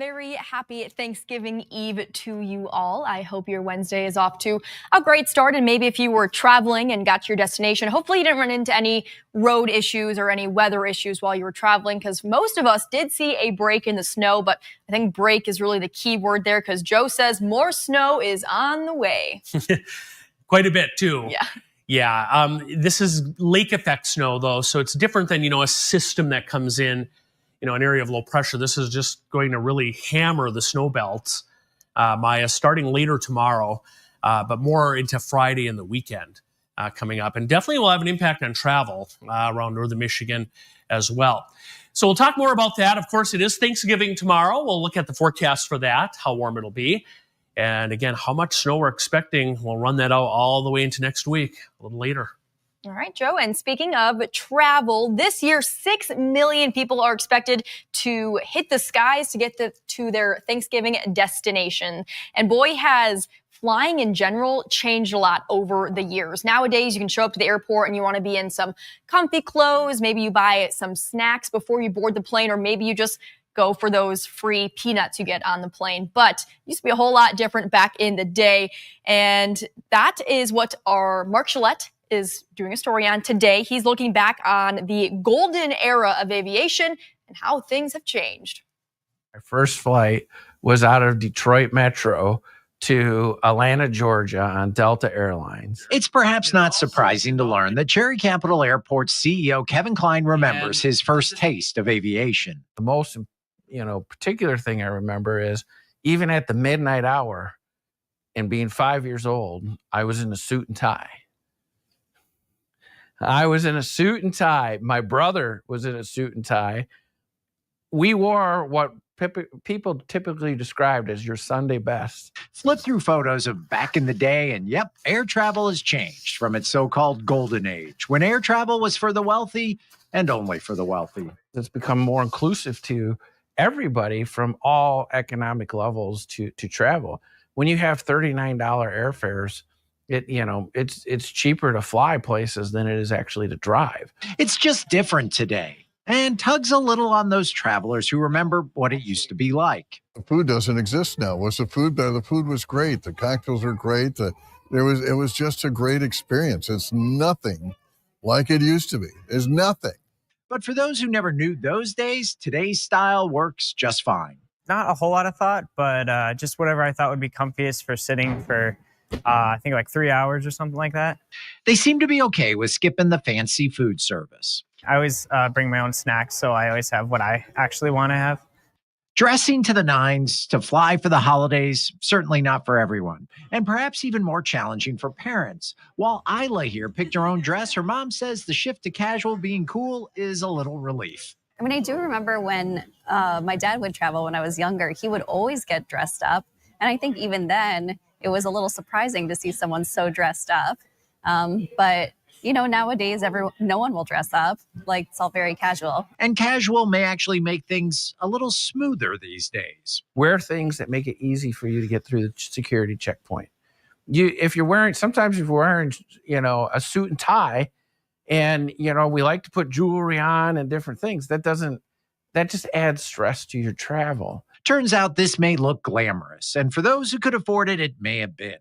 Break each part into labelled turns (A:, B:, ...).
A: very happy Thanksgiving Eve to you all. I hope your Wednesday is off to a great start. And maybe if you were traveling and got to your destination, hopefully you didn't run into any road issues or any weather issues while you were traveling, because most of us did see a break in the snow. But I think break is really the key word there, because Joe says more snow is on the way.
B: Quite a bit, too.
A: Yeah.
B: Yeah. This is lake effect snow, though. So it's different than, a system that comes in, an area of low pressure. This is just going to really hammer the snow belts, Maya, starting later tomorrow, but more into Friday and the weekend coming up. And definitely will have an impact on travel around northern Michigan as well. So we'll talk more about that. Of course, it is Thanksgiving tomorrow. We'll look at the forecast for that, how warm it'll be. And again, how much snow we're expecting. We'll run that out all the way into next week, a little later.
A: All right, Joe. And speaking of travel, this year, 6 million people are expected to hit the skies to get to their Thanksgiving destination. And boy, has flying in general changed a lot over the years. Nowadays, you can show up to the airport and you want to be in some comfy clothes. Maybe you buy some snacks before you board the plane, or maybe you just go for those free peanuts you get on the plane. But it used to be a whole lot different back in the day. And that is what our Mark Gillette is doing a story on today. He's looking back on the golden era of aviation and how things have changed.
C: My first flight was out of Detroit Metro to Atlanta, Georgia on Delta Airlines.
D: It's perhaps not surprising to learn that Cherry Capital Airport's CEO Kevin Klein remembers his first taste of aviation.
C: The most, particular thing I remember is even at the midnight hour and being 5 years old, I was in a suit and tie. My brother was in a suit and tie. We wore what people typically described as your Sunday best.
D: Flip through photos of back in the day, and yep, air travel has changed from its so-called golden age, when air travel was for the wealthy and only for the wealthy.
C: It's become more inclusive to everybody from all economic levels to travel. When you have $39 airfares, it's cheaper to fly places than it is actually to drive.
D: It's just different today, and tugs a little on those travelers who remember what it used to be like.
E: The food doesn't exist now. Was the food better? The food was great. The cocktails were great. It was just a great experience. It's nothing like it used to be. It's nothing.
D: But for those who never knew those days, today's style works just fine.
F: Not a whole lot of thought, but just whatever I thought would be comfiest for sitting for I think like 3 hours or something like that.
D: They seem to be okay with skipping the fancy food service.
F: I always bring my own snacks, so I always have what I actually want to have.
D: Dressing to the nines to fly for the holidays, certainly not for everyone. And perhaps even more challenging for parents. While Isla here picked her own dress, her mom says the shift to casual being cool is a little relief.
G: I mean, I do remember when my dad would travel when I was younger, he would always get dressed up. And I think even then, it was a little surprising to see someone so dressed up. But, nowadays, no one will dress up. Like, it's all very casual.
D: And casual may actually make things a little smoother these days.
C: Wear things that make it easy for you to get through the security checkpoint. If you're wearing a suit and tie, and, we like to put jewelry on and different things, that just adds stress to your travel.
D: Turns out this may look glamorous, and for those who could afford it, it may have been.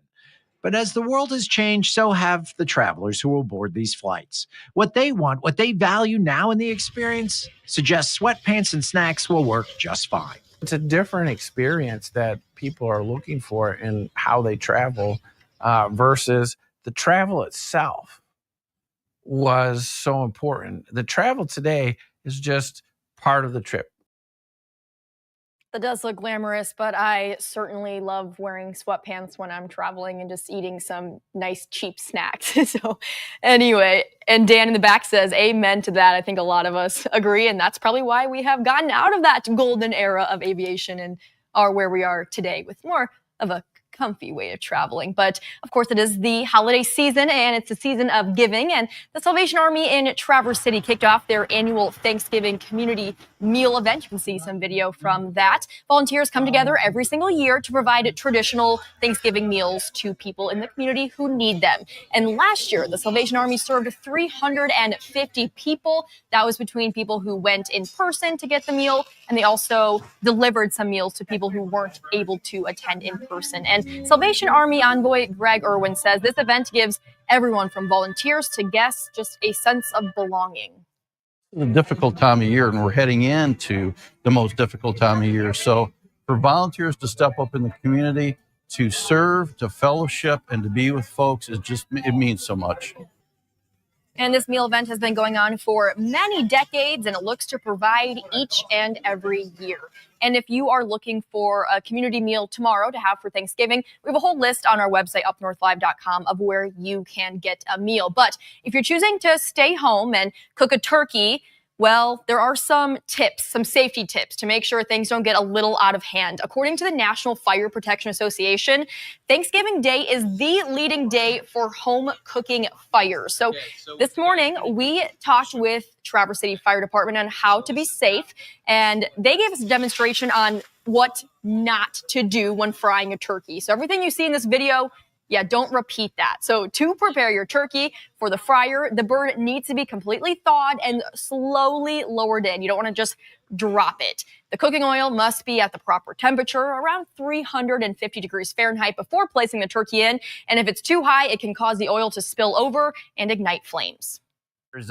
D: But as the world has changed, so have the travelers who will board these flights. What they want, what they value now in the experience, suggests sweatpants and snacks will work just fine.
C: It's a different experience that people are looking for in how they travel versus the travel itself was so important. The travel today is just part of the trip.
A: That does look glamorous, but I certainly love wearing sweatpants when I'm traveling and just eating some nice cheap snacks. So anyway, and Dan in the back says amen to that. I think a lot of us agree, and that's probably why we have gotten out of that golden era of aviation and are where we are today with more of a comfy way of traveling. But of course, it is the holiday season, and it's a season of giving. And the Salvation Army in Traverse City kicked off their annual Thanksgiving community meal event. You can see some video from that. Volunteers come together every single year to provide traditional Thanksgiving meals to people in the community who need them. And last year, the Salvation Army served 350 people. That was between people who went in person to get the meal, and they also delivered some meals to people who weren't able to attend in person. And Salvation Army envoy Greg Irwin says this event gives everyone from volunteers to guests just a sense of belonging.
H: A difficult time of year, and we're heading into the most difficult time of year. So for volunteers to step up in the community, to serve, to fellowship, and to be with folks, it means so much.
A: And this meal event has been going on for many decades, and it looks to provide each and every year. And if you are looking for a community meal tomorrow to have for Thanksgiving, we have a whole list on our website, UpNorthLive.com, of where you can get a meal. But if you're choosing to stay home and cook a turkey, well, there are some tips, some safety tips to make sure things don't get a little out of hand. According to the National Fire Protection Association, Thanksgiving Day is the leading day for home cooking fires. So this morning, we talked with Traverse City Fire Department on how to be safe, and they gave us a demonstration on what not to do when frying a turkey. So everything you see in this video, don't repeat that. So to prepare your turkey for the fryer, the bird needs to be completely thawed and slowly lowered in. You don't want to just drop it. The cooking oil must be at the proper temperature, around 350 degrees Fahrenheit, before placing the turkey in. And if it's too high, it can cause the oil to spill over and ignite flames.
I: There's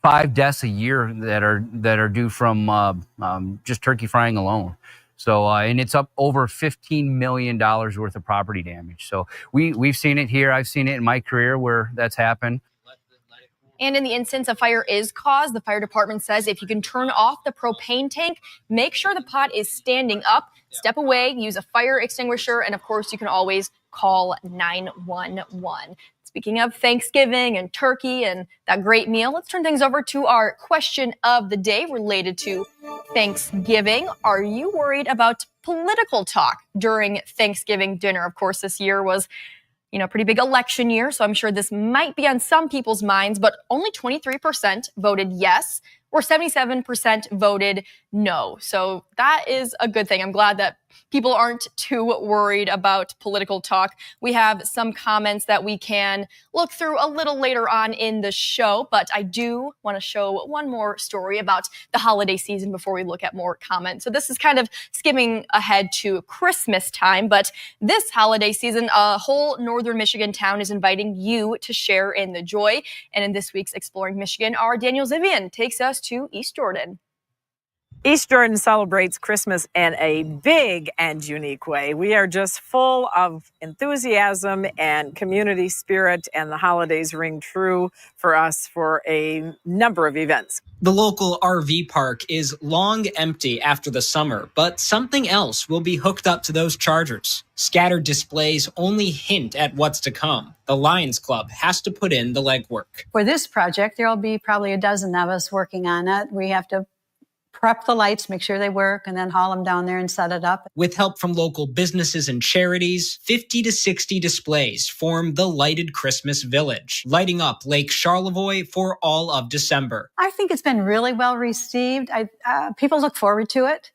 I: 5 deaths a year that are due from just turkey frying alone. So, and it's up over $15 million worth of property damage. So we've seen it here. I've seen it in my career where that's happened.
A: And in the instance a fire is caused, the fire department says if you can turn off the propane tank, make sure the pot is standing up, step away, use a fire extinguisher, and of course you can always call 911. Speaking of Thanksgiving and turkey and that great meal, let's turn things over to our question of the day related to Thanksgiving. Are you worried about political talk during Thanksgiving dinner? Of course, this year was, a pretty big election year, so I'm sure this might be on some people's minds, but only 23% voted yes, or 77% voted no. So that is a good thing. I'm glad that people aren't too worried about political talk. We have some comments that we can look through a little later on in the show, but I do want to show one more story about the holiday season before we look at more comments. So this is kind of skimming ahead to Christmas time, but this holiday season, a whole northern Michigan town is inviting you to share in the joy. And in this week's Exploring Michigan, our Daniel Zivian takes us to East Jordan.
J: East Jordan celebrates Christmas in a big and unique way. We are just full of enthusiasm and community spirit, and the holidays ring true for us for a number of events.
K: The local RV park is long empty after the summer, but something else will be hooked up to those chargers. Scattered displays only hint at what's to come. The Lions Club has to put in the legwork.
L: For this project, there'll be probably a dozen of us working on it. We have to prep the lights, make sure they work, and then haul them down there and set it up.
K: With help from local businesses and charities, 50 to 60 displays form the Lighted Christmas Village, lighting up Lake Charlevoix for all of December.
L: I think it's been really well received. People look forward to it.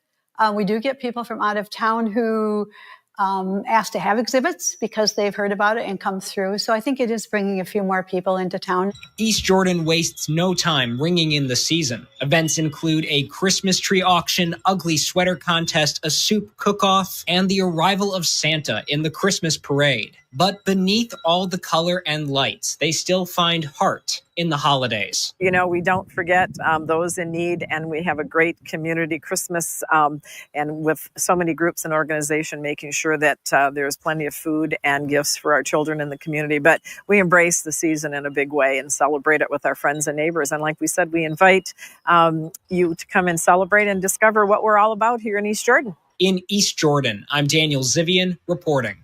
L: We do get people from out of town who asked to have exhibits because they've heard about it and come through. So I think it is bringing a few more people into town.
K: East Jordan wastes no time ringing in the season. Events include a Christmas tree auction, ugly sweater contest, a soup cook-off, and the arrival of Santa in the Christmas parade. But beneath all the color and lights, they still find heart in the holidays.
J: We don't forget those in need, and we have a great community Christmas, and with so many groups and organizations making sure that there's plenty of food and gifts for our children in the community. But we embrace the season in a big way and celebrate it with our friends and neighbors. And like we said, we invite you to come and celebrate and discover what we're all about here in East Jordan.
K: In East Jordan, I'm Daniel Zivian reporting.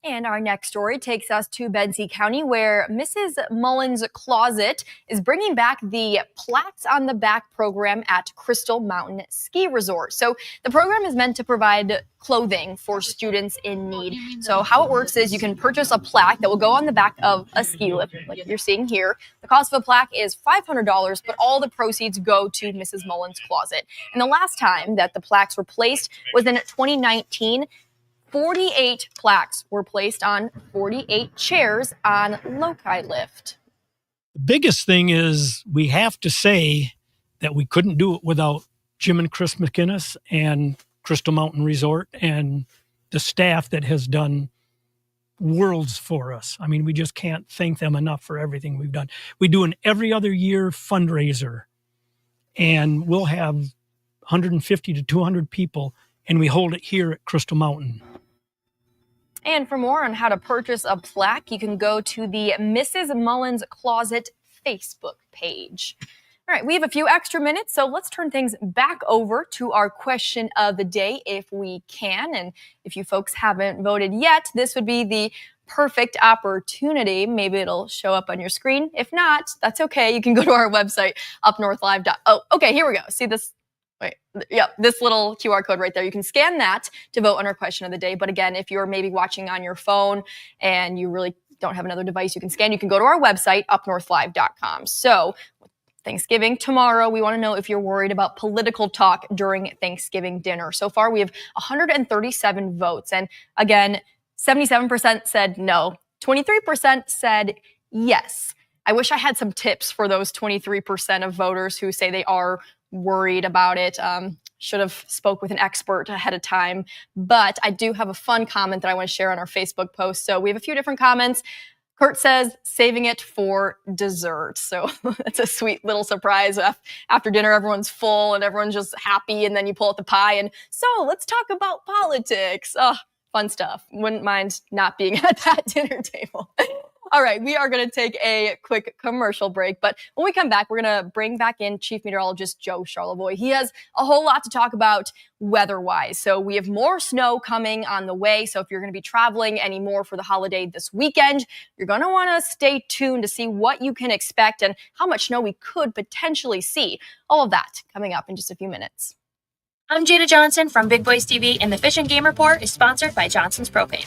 A: And our next story takes us to Benzie County, where Mrs. Mullen's Closet is bringing back the Plaques on the Back program at Crystal Mountain Ski Resort. So the program is meant to provide clothing for students in need. So how it works is you can purchase a plaque that will go on the back of a ski lift, like you're seeing here. The cost of a plaque is $500, but all the proceeds go to Mrs. Mullen's Closet. And the last time that the plaques were placed was in 2019. 48 plaques were placed on 48 chairs on Loci Lift.
M: The biggest thing is we have to say that we couldn't do it without Jim and Chris McInnes and Crystal Mountain Resort and the staff that has done worlds for us. I mean, we just can't thank them enough for everything we've done. We do an every other year fundraiser, and we'll have 150 to 200 people, and we hold it here at Crystal Mountain.
A: And for more on how to purchase a plaque, you can go to the Mrs. Mullen's Closet Facebook page. All right, we have a few extra minutes, so let's turn things back over to our question of the day if we can. And if you folks haven't voted yet, this would be the perfect opportunity. Maybe it'll show up on your screen. If not, that's okay. You can go to our website, UpNorthLive. Oh, okay, here we go. See this? Wait, yep, this little QR code right there. You can scan that to vote on our question of the day. But again, if you're maybe watching on your phone and you really don't have another device you can scan, you can go to our website, UpNorthLive.com. So Thanksgiving tomorrow, we want to know if you're worried about political talk during Thanksgiving dinner. So far, we have 137 votes. And again, 77% said no. 23% said yes. I wish I had some tips for those 23% of voters who say they are worried about it. Should have spoke with an expert ahead of time. But I do have a fun comment that I want to share on our Facebook post. So we have a few different comments. Kurt says, saving it for dessert. So that's a sweet little surprise. After dinner, everyone's full and everyone's just happy. And then you pull out the pie and so let's talk about politics. Oh, fun stuff. Wouldn't mind not being at that dinner table. All right, we are going to take a quick commercial break. But when we come back, we're going to bring back in Chief Meteorologist Joe Charlevoix. He has a whole lot to talk about weather-wise. So we have more snow coming on the way. So if you're going to be traveling any more for the holiday this weekend, you're going to want to stay tuned to see what you can expect and how much snow we could potentially see. All of that coming up in just a few minutes.
N: I'm Jada Johnson from Big Boys TV, and the Fish and Game Report is sponsored by Johnson's Propane.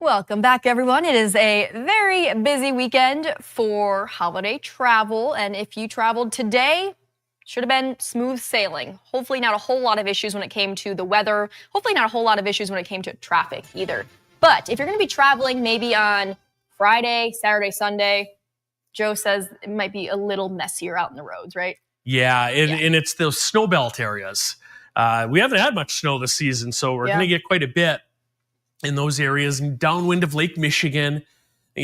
A: Welcome back, everyone. It is a very busy weekend for holiday travel. And if you traveled today, should have been smooth sailing. Hopefully not a whole lot of issues when it came to the weather. Hopefully not a whole lot of issues when it came to traffic either. But if you're going to be traveling maybe on Friday, Saturday, Sunday, Joe says it might be a little messier out in the roads, right?
B: Yeah, and it's those snow belt areas. We haven't had much snow this season, so we're going to get quite a bit in those areas, and downwind of Lake Michigan,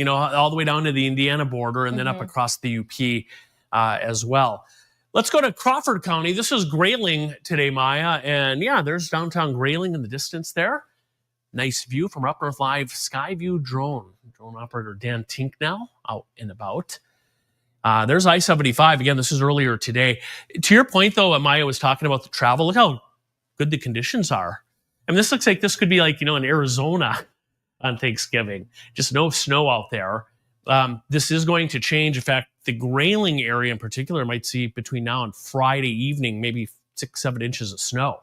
B: all the way down to the Indiana border, and then up across the UP as well. Let's go to Crawford County. This is Grayling today, Maya, and there's downtown Grayling in the distance there. Nice view from UpNorthLive Skyview drone operator Dan Tink now out and about. There's I-75. Again, this is earlier today. To your point, though, Maya was talking about the travel. Look how good the conditions are. I mean, this looks like this could be like, in Arizona on Thanksgiving. Just no snow out there. This is going to change. In fact, the Grayling area in particular might see between now and Friday evening, maybe 6-7 inches of snow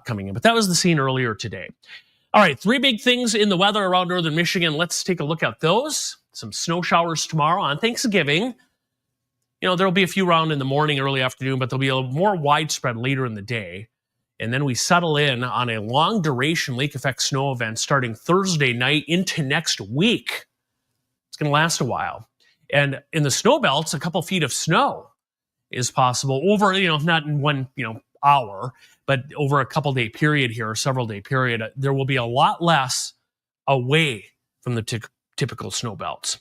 B: coming in. But that was the scene earlier today. All right, 3 big things in the weather around northern Michigan. Let's take a look at those. Some snow showers tomorrow on Thanksgiving. There'll be a few around in the morning, early afternoon, but there'll be a more widespread later in the day. And then we settle in on a long duration lake effect snow event starting Thursday night into next week. It's going to last a while. And in the snow belts, a couple feet of snow is possible over, not in 1, hour, but over a couple day period here, or several day period. There will be a lot less away from the typical snow belts.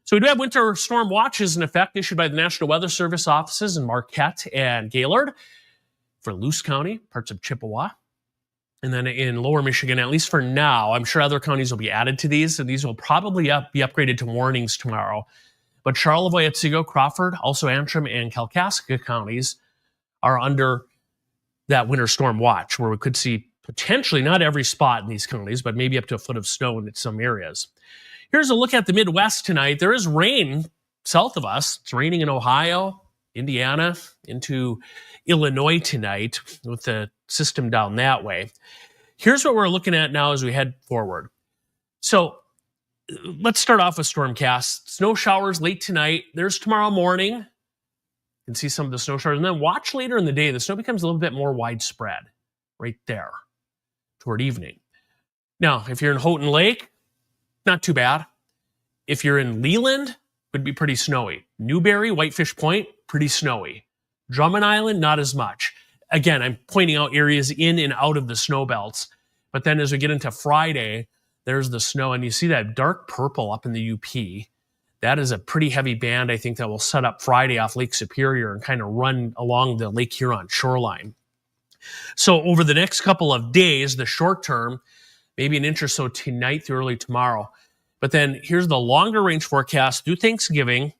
B: So we do have winter storm watches in effect issued by the National Weather Service offices in Marquette and Gaylord for Luce County, parts of Chippewa. And then in lower Michigan, at least for now, I'm sure other counties will be added to these, and these will probably be upgraded to warnings tomorrow. But Charlevoix, Otsego, Crawford, also Antrim and Kalkaska counties are under that winter storm watch, where we could see potentially not every spot in these counties, but maybe up to a foot of snow in some areas. Here's a look at the Midwest tonight. There is rain south of us. It's raining in Ohio, Indiana, into Illinois tonight with the system down that way. Here's what we're looking at now as we head forward. So let's start off with Stormcast. Snow showers late tonight. There's tomorrow morning. You can see some of the snow showers. And then watch later in the day. The snow becomes a little bit more widespread right there toward evening. Now, if you're in Houghton Lake, not too bad. If you're in Leland, it would be pretty snowy. Newberry, Whitefish Point, pretty snowy. Drummond Island, not as much. Again, I'm pointing out areas in and out of the snow belts. But then as we get into Friday, there's the snow, and you see that dark purple up in the UP. That is a pretty heavy band, I think, that will set up Friday off Lake Superior and kind of run along the Lake Huron shoreline. So over the next couple of days, the short term, maybe an inch or so tonight through early tomorrow. But then here's the longer range forecast through Thanksgiving,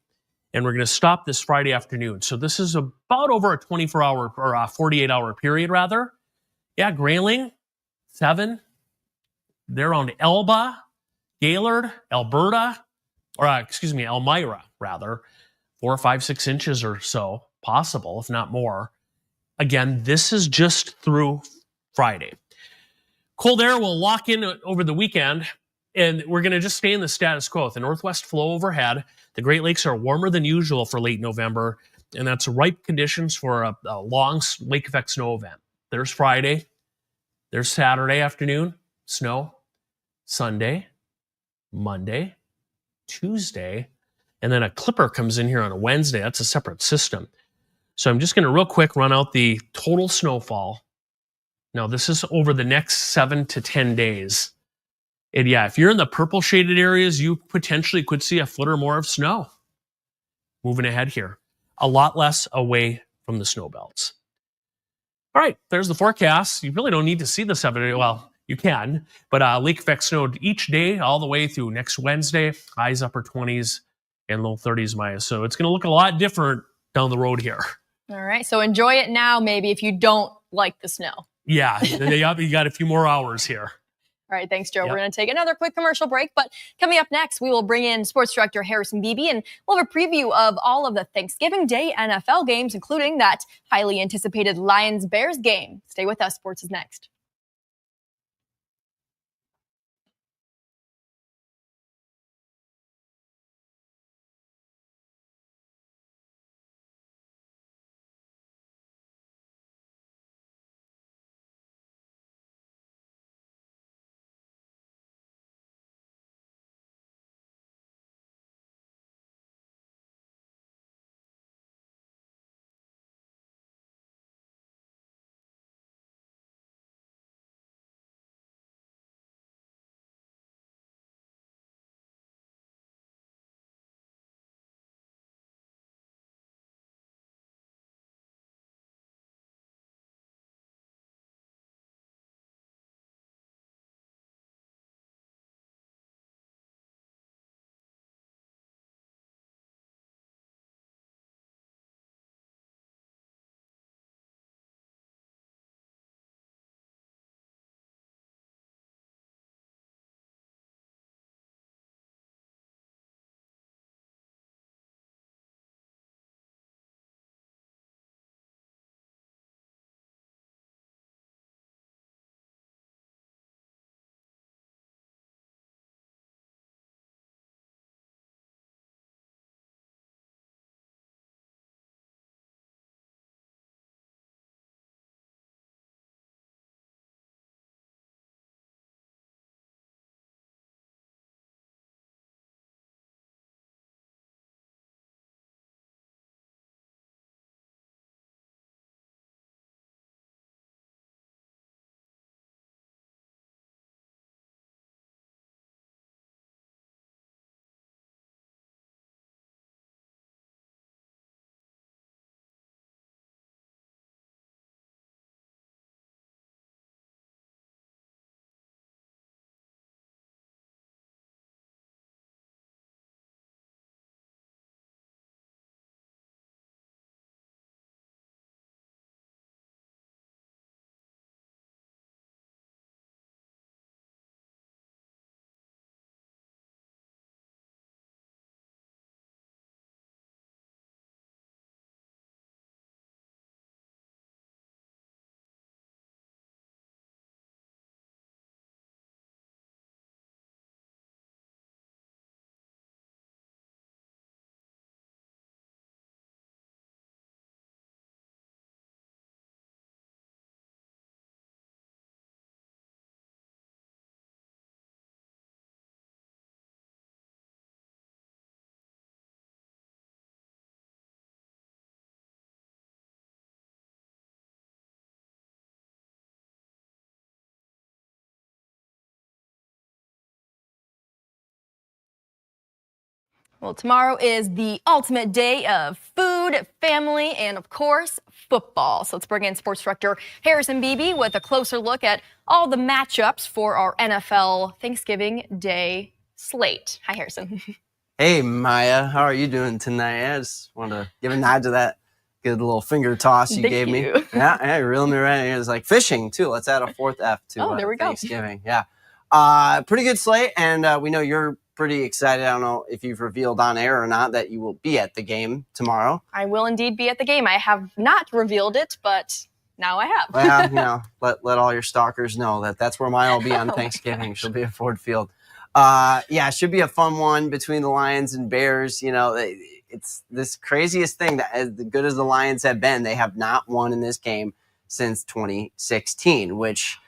B: and we're going to stop this Friday afternoon. So this is about over a 24-hour or a 48-hour period, rather. Yeah, Grayling, 7. They're around Elba, Gaylord, Alberta, or Elmira, rather. 4, 5, 6 inches or so, possible, if not more. Again, this is just through Friday. Cold air will lock in over the weekend, and we're going to just stay in the status quo. The northwest flow overhead, the Great Lakes are warmer than usual for late November, and that's ripe conditions for a long lake effect snow event. There's Friday. There's Saturday afternoon, snow. Sunday, Monday, Tuesday, and then a clipper comes in here on a Wednesday. That's a separate system. So I'm just going to real quick run out the total snowfall. Now, this is over the next 7 to 10 days. And yeah, if you're in the purple shaded areas, you potentially could see a foot or more of snow. Moving ahead here. A lot less away from the snow belts. All right, there's the forecast. You really don't need to see the 7 days. Well, you can, but lake effect snowed each day all the way through next Wednesday. Highs upper 20s and low 30s, Maya. So it's going to look a lot different down the road here.
A: All right, so enjoy it now, maybe, if you don't like the snow.
B: Yeah, you got a few more hours here.
A: All right, thanks, Joe. Yep. We're going to take another quick commercial break, but coming up next, we will bring in sports director Harrison Beebe, and we'll have a preview of all of the Thanksgiving Day NFL games, including that highly anticipated Lions-Bears game. Stay with us. Sports is next. Well, tomorrow is the ultimate day of food, family, and of course, football. So let's bring in sports director Harrison Beebe with a closer look at all the matchups for our NFL Thanksgiving Day slate. Hi, Harrison.
O: Hey, Maya, how are you doing tonight? I just wanted to give a nod to that good little finger toss you gave me. Yeah, you reeled me right in. It was like fishing, too. Let's add a fourth F to
A: there we go.
O: Thanksgiving. Yeah. Pretty good slate, and we know you're pretty excited. I don't know if you've revealed on air or not that you will be at the game tomorrow.
A: I will indeed be at the game. I have not revealed it, but now I have.
O: Well, let all your stalkers know that that's where Maya will be on Thanksgiving. She'll be at Ford Field. It should be a fun one between the Lions and Bears. It's this craziest thing that as good as the Lions have been, they have not won in this game since 2016, which,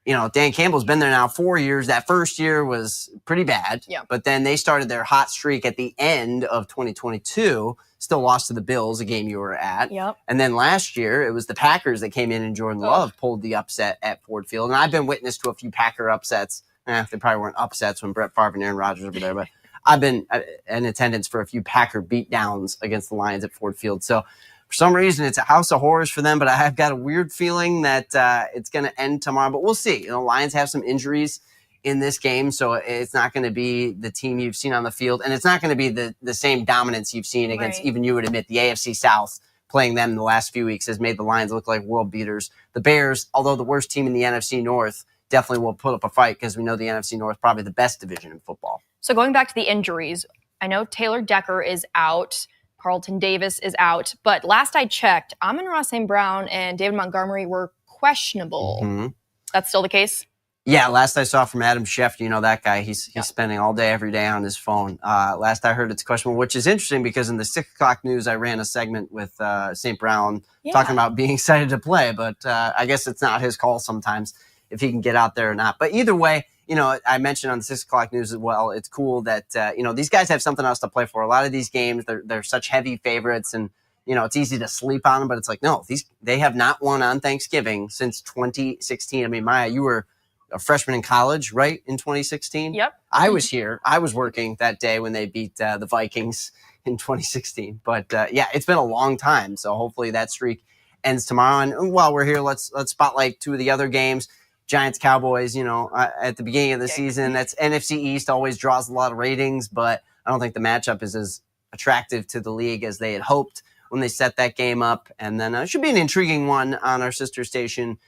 O: Dan Campbell's been there now 4 years. That first year was pretty bad, but then they started their hot streak at the end of 2022, still lost to the Bills, a game you were at. And then last year, it was the Packers that came in and Jordan Love pulled the upset at Ford Field. And I've been witness to a few Packer upsets. They probably weren't upsets when Brett Favre and Aaron Rodgers were there, but I've been in attendance for a few Packer beatdowns against the Lions at Ford Field. So for some reason, it's a house of horrors for them, but I've got a weird feeling that it's going to end tomorrow. But we'll see. Lions have some injuries in this game, so it's not going to be the team you've seen on the field, and it's not going to be the same dominance you've seen against, even you would admit, the AFC South. Playing them in the last few weeks has made the Lions look like world beaters. The Bears, although the worst team in the NFC North, definitely will put up a fight because we know the NFC North probably the best division in football.
A: So going back to the injuries, I know Taylor Decker is out. Carlton Davis is out. But last I checked, Amon-Ra St. Brown and David Montgomery were questionable.
O: Mm-hmm.
A: That's still the case?
O: Yeah, last I saw from Adam Schefter, that guy, he's spending all day, every day on his phone. Last I heard it's questionable, which is interesting because in the 6 o'clock news, I ran a segment with St. Brown talking about being excited to play. But I guess it's not his call sometimes if he can get out there or not. But either way, I mentioned on the 6 o'clock news as well, it's cool that, these guys have something else to play for. A lot of these games, they're such heavy favorites and, it's easy to sleep on them, but it's like, no, they have not won on Thanksgiving since 2016. I mean, Maya, you were a freshman in college, right, in 2016?
A: Yep.
O: I was here. I was working that day when they beat the Vikings in 2016. But, it's been a long time, so hopefully that streak ends tomorrow. And while we're here, let's spotlight 2 of the other games. Giants Cowboys, at the beginning of the season, that's NFC East, always draws a lot of ratings, but I don't think the matchup is as attractive to the league as they had hoped when they set that game up. And then it should be an intriguing one on our sister station,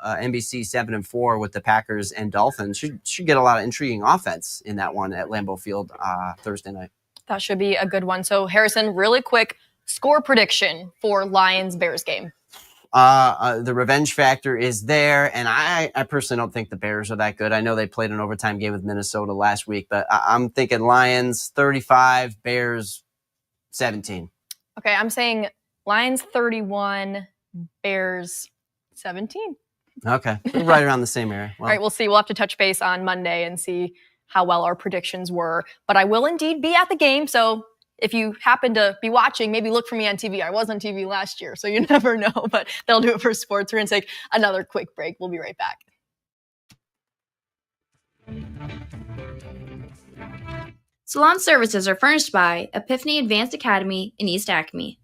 O: NBC 7 and 4 with the Packers and Dolphins. Should get a lot of intriguing offense in that one at Lambeau Field Thursday night.
A: That should be a good one. So Harrison, really quick score prediction for Lions-Bears game.
O: The revenge factor is there, and I personally don't think the Bears are that good. I know they played an overtime game with Minnesota last week, but I'm thinking Lions 35, Bears 17.
A: Okay, I'm saying Lions 31, Bears 17.
O: Okay, we're right around the same area.
A: All right, we'll see. We'll have to touch base on Monday and see how well our predictions were. But I will indeed be at the game, so if you happen to be watching, maybe look for me on TV. I was on TV last year, so you never know, but they'll do it for sports. We're going to take another quick break. We'll be right back.
P: Salon services are furnished by Epiphany Advanced Academy in East Acme.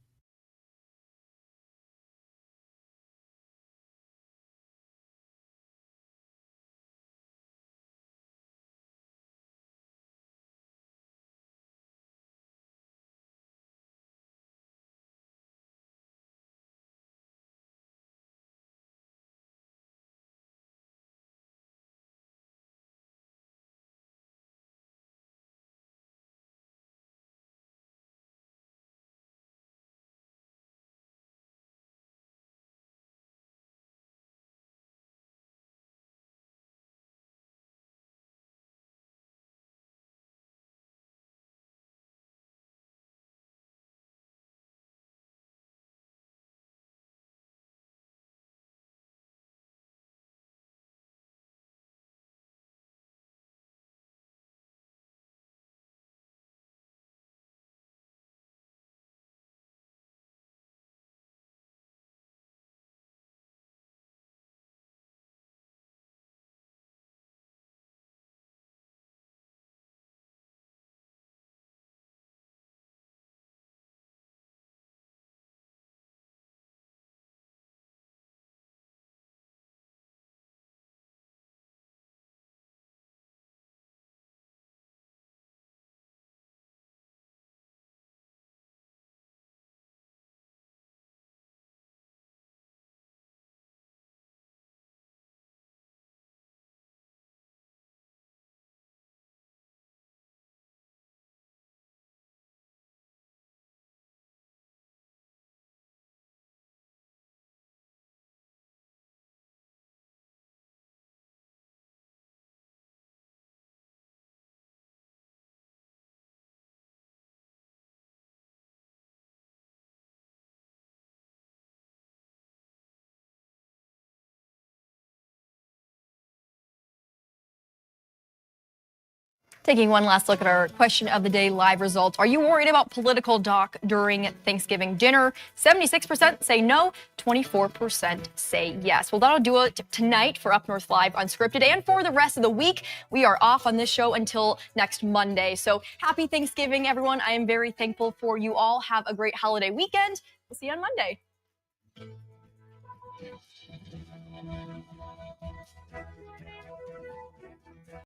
A: Taking one last look at our question of the day live results. Are you worried about political talk during Thanksgiving dinner? 76% say no, 24% say yes. Well, that'll do it tonight for Up North Live Unscripted and for the rest of the week. We are off on this show until next Monday. So happy Thanksgiving, everyone. I am very thankful for you all. Have a great holiday weekend. We'll see you on Monday.